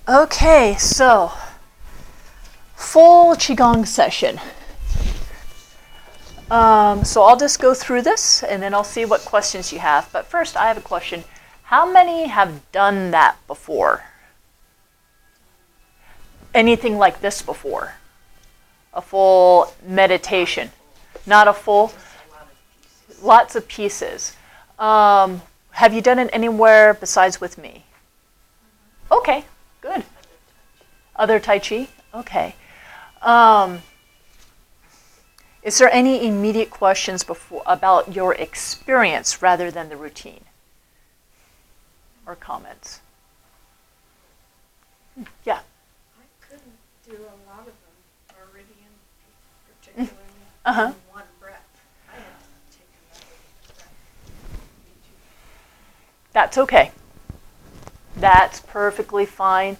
Okay, so full Qigong session. So I'll just go through this and then I'll see what questions you have. But first, I have a question. How many have done that before? Anything like this before? A full meditation? Not a full? Lots of pieces. Have you done it anywhere besides with me? Okay, good. Other Tai Chi? Okay. Is there any immediate questions about your experience rather than the routine? Or comments? Yeah. I couldn't do a lot of them, meridian particularly, in one breath. I had to take another breath. That's okay. That's perfectly fine.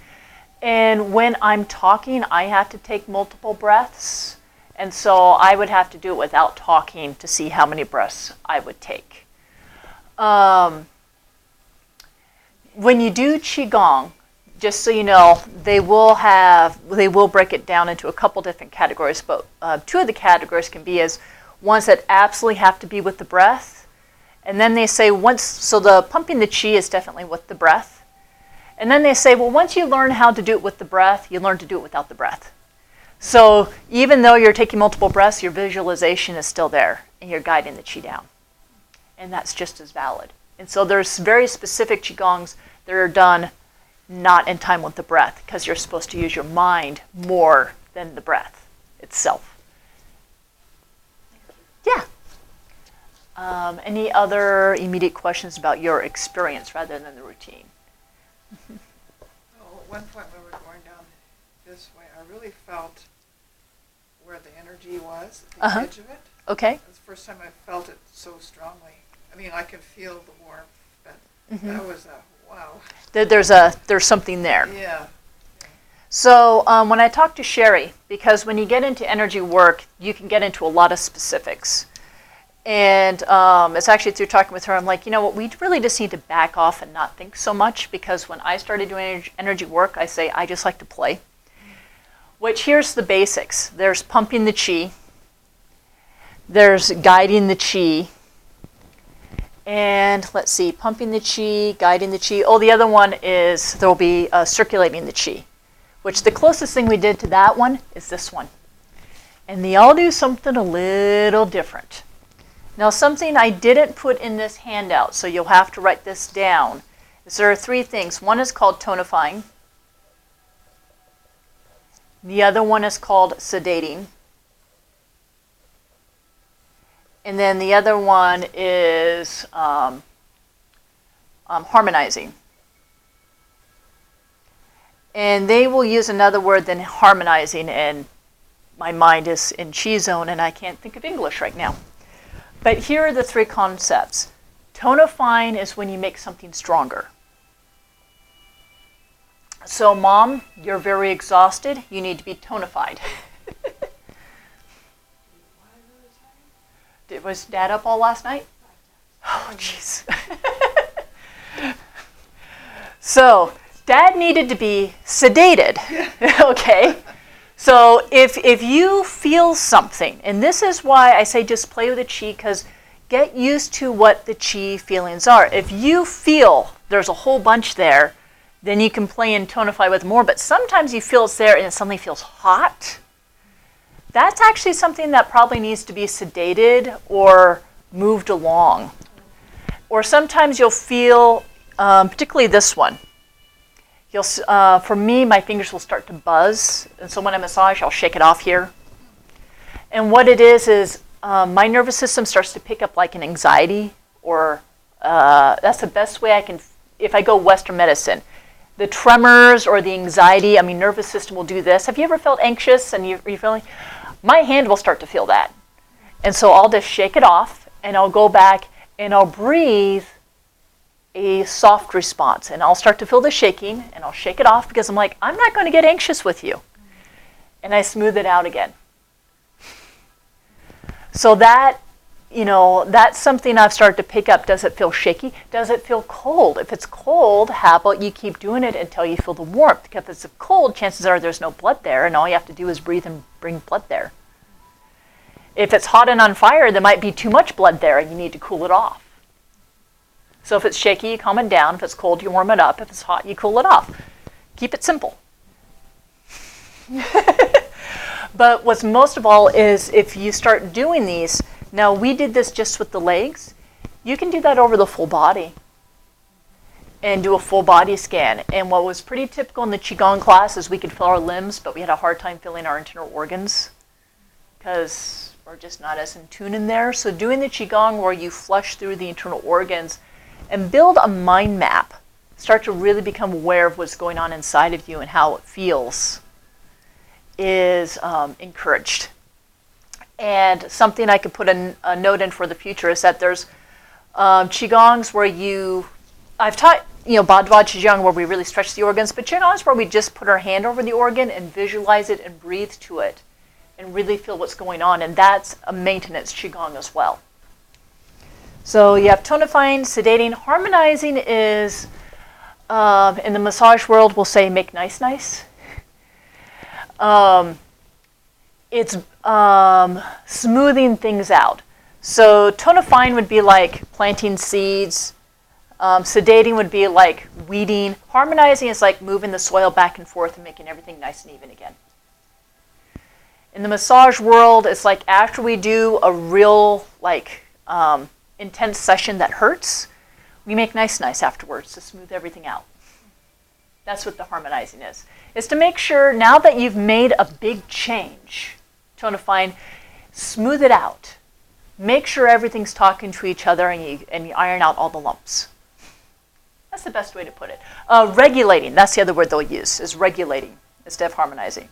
And when I'm talking, I have to take multiple breaths. And so I would have to do it without talking to see how many breaths I would take. When you do Qigong, just so you know, they will break it down into a couple different categories, but two of the categories can be as ones that absolutely have to be with the breath. And then they say so the pumping the Qi is definitely with the breath. And then they say, well, once you learn how to do it with the breath, you learn to do it without the breath. So even though you're taking multiple breaths, your visualization is still there, and you're guiding the Qi down. And that's just as valid. And so there's very specific Qigongs that are done not in time with the breath, because you're supposed to use your mind more than the breath itself. Yeah. Any other immediate questions about your experience rather than the routine? Well, at one point when we were going down this way, I really felt where the energy was at the edge of it. Okay. It was the first time I felt it so strongly. I mean, I could feel the warmth, but that was wow. There's something there. Yeah. So when I talk to Sherry, because when you get into energy work, you can get into a lot of specifics. And it's actually through talking with her, I'm like, you know what, we really just need to back off and not think so much, because when I started doing energy work, I say, I just like to play. Which, here's the basics. There's pumping the Qi. There's guiding the Qi. And let's see, pumping the Qi, guiding the Qi. Oh, the other one is there'll be circulating the Qi, which the closest thing we did to that one is this one. And they all do something a little different. Now, something I didn't put in this handout, so you'll have to write this down, is there are three things. One is called tonifying. The other one is called sedating. And then the other one is harmonizing. And they will use another word than harmonizing, and my mind is in Qi zone, and I can't think of English right now. But here are the three concepts. Tonifying is when you make something stronger. So, Mom, you're very exhausted. You need to be tonified. Was Dad up all last night? Oh, jeez. So, Dad needed to be sedated. Okay? So if you feel something, and this is why I say just play with the Qi, because get used to what the Qi feelings are. If you feel there's a whole bunch there, then you can play and tonify with more. But sometimes you feel it's there and it suddenly feels hot. That's actually something that probably needs to be sedated or moved along. Or sometimes you'll feel, particularly this one, for me, my fingers will start to buzz. And so when I massage, I'll shake it off here. And what it is my nervous system starts to pick up like an anxiety, or that's the best way I can, if I go Western medicine. The tremors or the anxiety, nervous system will do this. Have you ever felt anxious and you're feeling? My hand will start to feel that. And so I'll just shake it off, and I'll go back and I'll breathe a soft response, and I'll start to feel the shaking, and I'll shake it off, because I'm like, I'm not going to get anxious with you. And I smooth it out again. So that that's something I've started to pick up. Does it feel shaky? Does it feel cold? If it's cold, how about you keep doing it until you feel the warmth? Because if it's cold, chances are there's no blood there, and all you have to do is breathe and bring blood there. If it's hot and on fire, there might be too much blood there, and you need to cool it off. So if it's shaky, you calm it down. If it's cold, you warm it up. If it's hot, you cool it off. Keep it simple. But what's most of all is if you start doing these, now we did this just with the legs, you can do that over the full body and do a full body scan. And what was pretty typical in the Qigong class is we could feel our limbs, but we had a hard time feeling our internal organs because we're just not as in tune in there. So doing the Qigong where you flush through the internal organs and build a mind map, start to really become aware of what's going on inside of you and how it feels, is encouraged. And something I could put a note in for the future is that there's Qigongs where I've taught, Badwa Qigong where we really stretch the organs, but Qigongs where we just put our hand over the organ and visualize it and breathe to it and really feel what's going on. And that's a maintenance Qigong as well. So you have tonifying, sedating. Harmonizing is, in the massage world, we'll say make nice, nice. It's smoothing things out. So tonifying would be like planting seeds. Sedating would be like weeding. Harmonizing is like moving the soil back and forth and making everything nice and even again. In the massage world, it's like after we do a real intense session that hurts, we make nice, nice afterwards to smooth everything out. That's what the harmonizing is. Is to make sure now that you've made a big change, tonifying, smooth it out. Make sure everything's talking to each other and you iron out all the lumps. That's the best way to put it. Regulating, that's the other word they'll use, is regulating instead of harmonizing.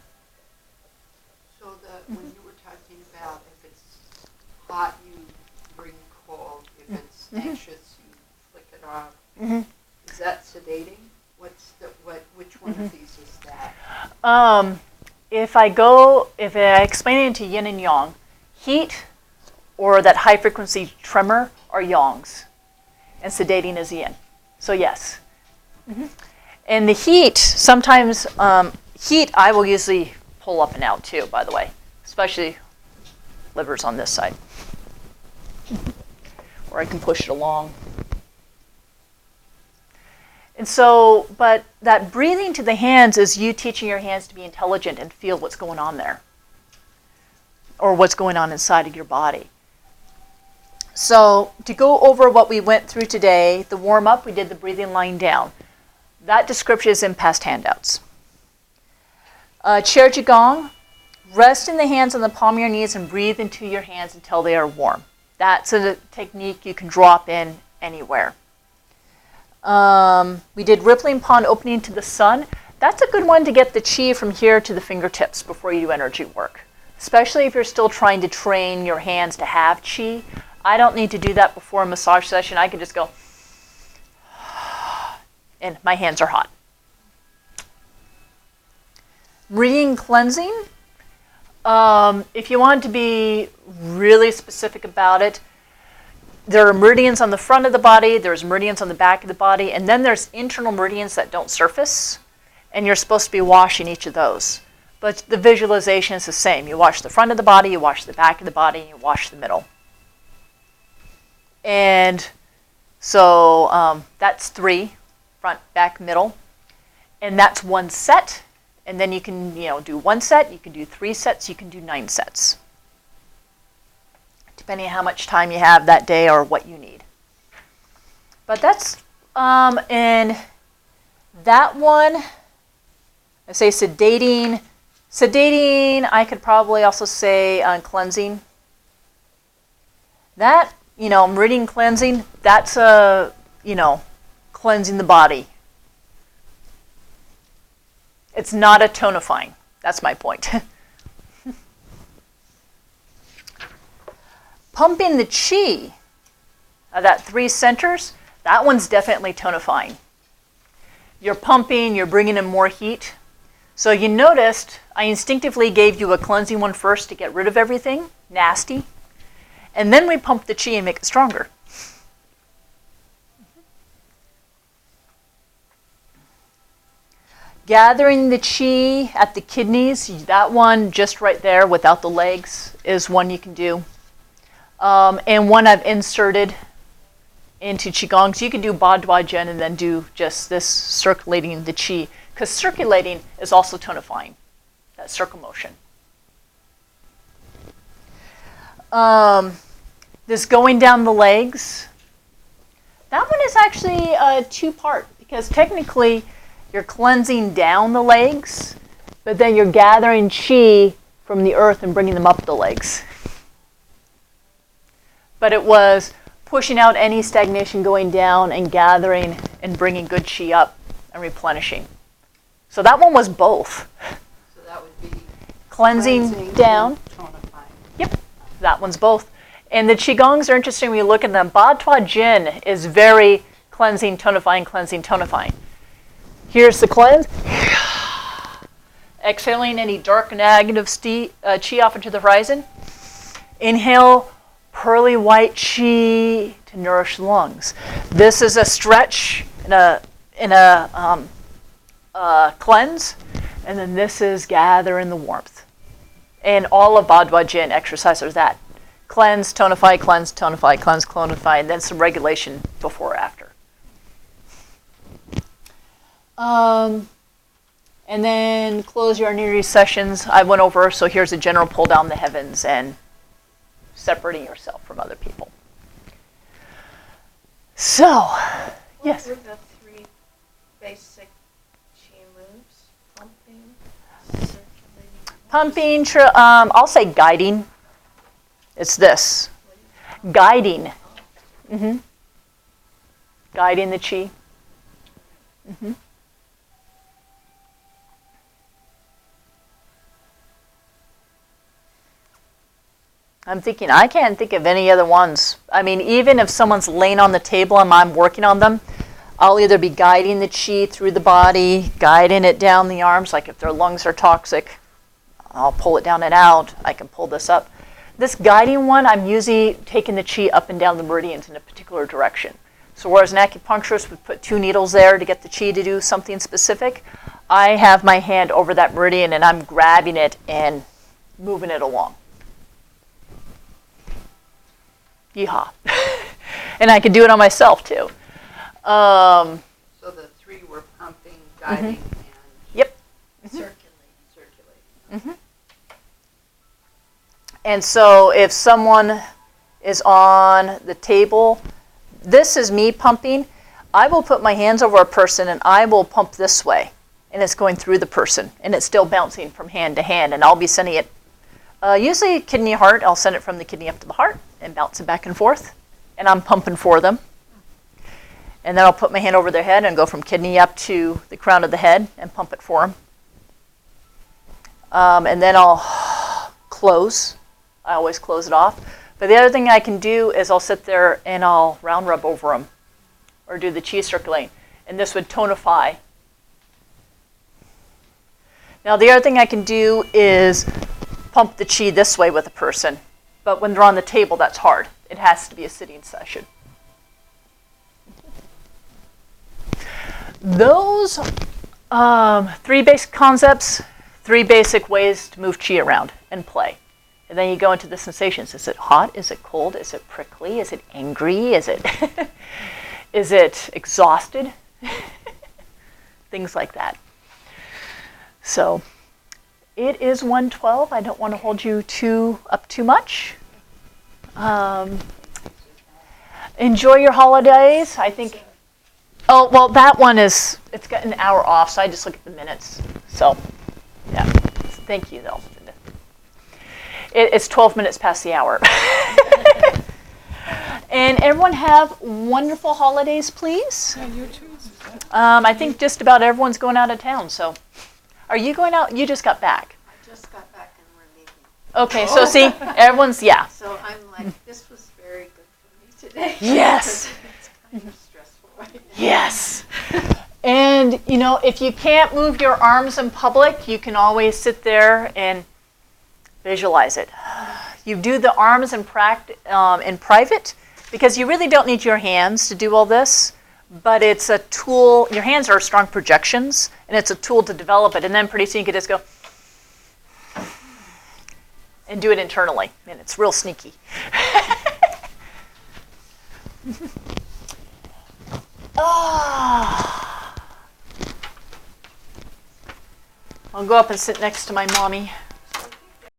So when you were talking about if it's hot, you bring cold. If it's anxious, you flick it off. Is that sedating? Which one of these is that? If I explain it into yin and yang, heat or that high frequency tremor are yangs, and sedating is yin. So yes. And the heat, sometimes heat I will usually pull up and out too, by the way, especially livers on this side, or I can push it along. And so, but that breathing to the hands is you teaching your hands to be intelligent and feel what's going on there, or what's going on inside of your body. So to go over what we went through today, the warm-up, we did the breathing lying down. That description is in past handouts. Chair Qigong, rest in the hands on the palm of your knees and breathe into your hands until they are warm. That's a technique you can drop in anywhere. We did rippling pond opening to the sun. That's a good one to get the chi from here to the fingertips before you do energy work, especially if you're still trying to train your hands to have chi. I don't need to do that before a massage session. I can just go, and my hands are hot. Meridian cleansing. If you want to be really specific about it, there are meridians on the front of the body, there's meridians on the back of the body, and then there's internal meridians that don't surface, and you're supposed to be washing each of those. But the visualization is the same. You wash the front of the body, you wash the back of the body, and you wash the middle. And so that's 3, front, back, middle. And that's 1 set. And then you can do 1 set, you can do 3 sets, you can do 9 sets. Depending on how much time you have that day or what you need. But that's, and that one, I say sedating. Sedating, I could probably also say cleansing. That, meridian cleansing, that's cleansing the body. It's not a tonifying. That's my point. Pumping the chi of that 3 centers, that one's definitely tonifying. You're pumping, you're bringing in more heat. So you noticed I instinctively gave you a cleansing one first to get rid of everything nasty. And then we pump the chi and make it stronger. Gathering the chi at the kidneys, that one just right there without the legs is one you can do. And one I've inserted into Qigong. So you can do Ba Dua Jen and then do just this circulating the chi. Because circulating is also tonifying, that circle motion. This going down the legs, that one is actually a two-part. Because technically, you're cleansing down the legs, but then you're gathering chi from the earth and bringing them up the legs. But it was pushing out any stagnation, going down and gathering and bringing good chi up and replenishing. So that one was both. So that would be Cleansing down. and tonifying. Yep, that one's both. And the Qigongs are interesting when you look at them. Ba Tua Jin is very cleansing, tonifying. Here's the cleanse. Exhaling any dark negative chi off into the horizon. Inhale pearly white chi to nourish the lungs. This is a stretch in a cleanse, and then this is gather in the warmth. And all of Ba Dua Jin exercise are that. Cleanse, tonify, cleanse, tonify, cleanse, tonify, and then some regulation before or after. And then close your energy sessions. I went over, so here's a general pull down the heavens and separating yourself from other people. So, yes? What were the three basic chi moves? Pumping, circulating. Pumping, I'll say guiding. It's this. Guiding. Mm-hmm. Guiding the chi. Mm-hmm. I'm thinking, I can't think of any other ones. I mean, even if someone's laying on the table and I'm working on them, I'll either be guiding the chi through the body, guiding it down the arms, like if their lungs are toxic, I'll pull it down and out. I can pull this up. This guiding one, I'm usually taking the chi up and down the meridians in a particular direction. So whereas an acupuncturist would put 2 needles there to get the chi to do something specific, I have my hand over that meridian and I'm grabbing it and moving it along. Yeehaw. And I can do it on myself too. So the 3 were pumping, guiding, and Yep. circulating. Mm-hmm. And so if someone is on the table, this is me pumping. I will put my hands over a person and I will pump this way. And it's going through the person. And it's still bouncing from hand to hand. And I'll be sending it, usually kidney heart. I'll send it from the kidney up to the heart and bounce it back and forth. And I'm pumping for them. And then I'll put my hand over their head and go from kidney up to the crown of the head and pump it for them. And then I'll close. I always close it off. But the other thing I can do is I'll sit there and I'll round rub over them or do the chi circulating. And this would tonify. Now the other thing I can do is pump the chi this way with a person. But when they're on the table, that's hard. It has to be a sitting session. Those 3 basic concepts, 3 basic ways to move chi around and play. And then you go into the sensations. Is it hot? Is it cold? Is it prickly? Is it angry? Is it is it exhausted? Things like that. So it is 1:12. I don't want to hold you up too much. Enjoy your holidays. I think. Oh, well, that one it's got an hour off, so I just look at the minutes. So, yeah. Thank you, though. It's 12 minutes past the hour. And everyone have wonderful holidays, please. Yeah, you too. I think just about everyone's going out of town, so. Are you going out? You just got back. I just got back and we're leaving. Okay, so see, everyone's, yeah. So I'm like, this was very good for me today. Yes. It's kind of stressful right now. Yes. And, you know, if you can't move your arms in public, you can always sit there and visualize it. You do the arms in private because you really don't need your hands to do all this, but it's a tool. Your hands are strong projections, and it's a tool to develop it. And then pretty soon you can just go and do it internally, and it's real sneaky. I'll go up and sit next to my mommy.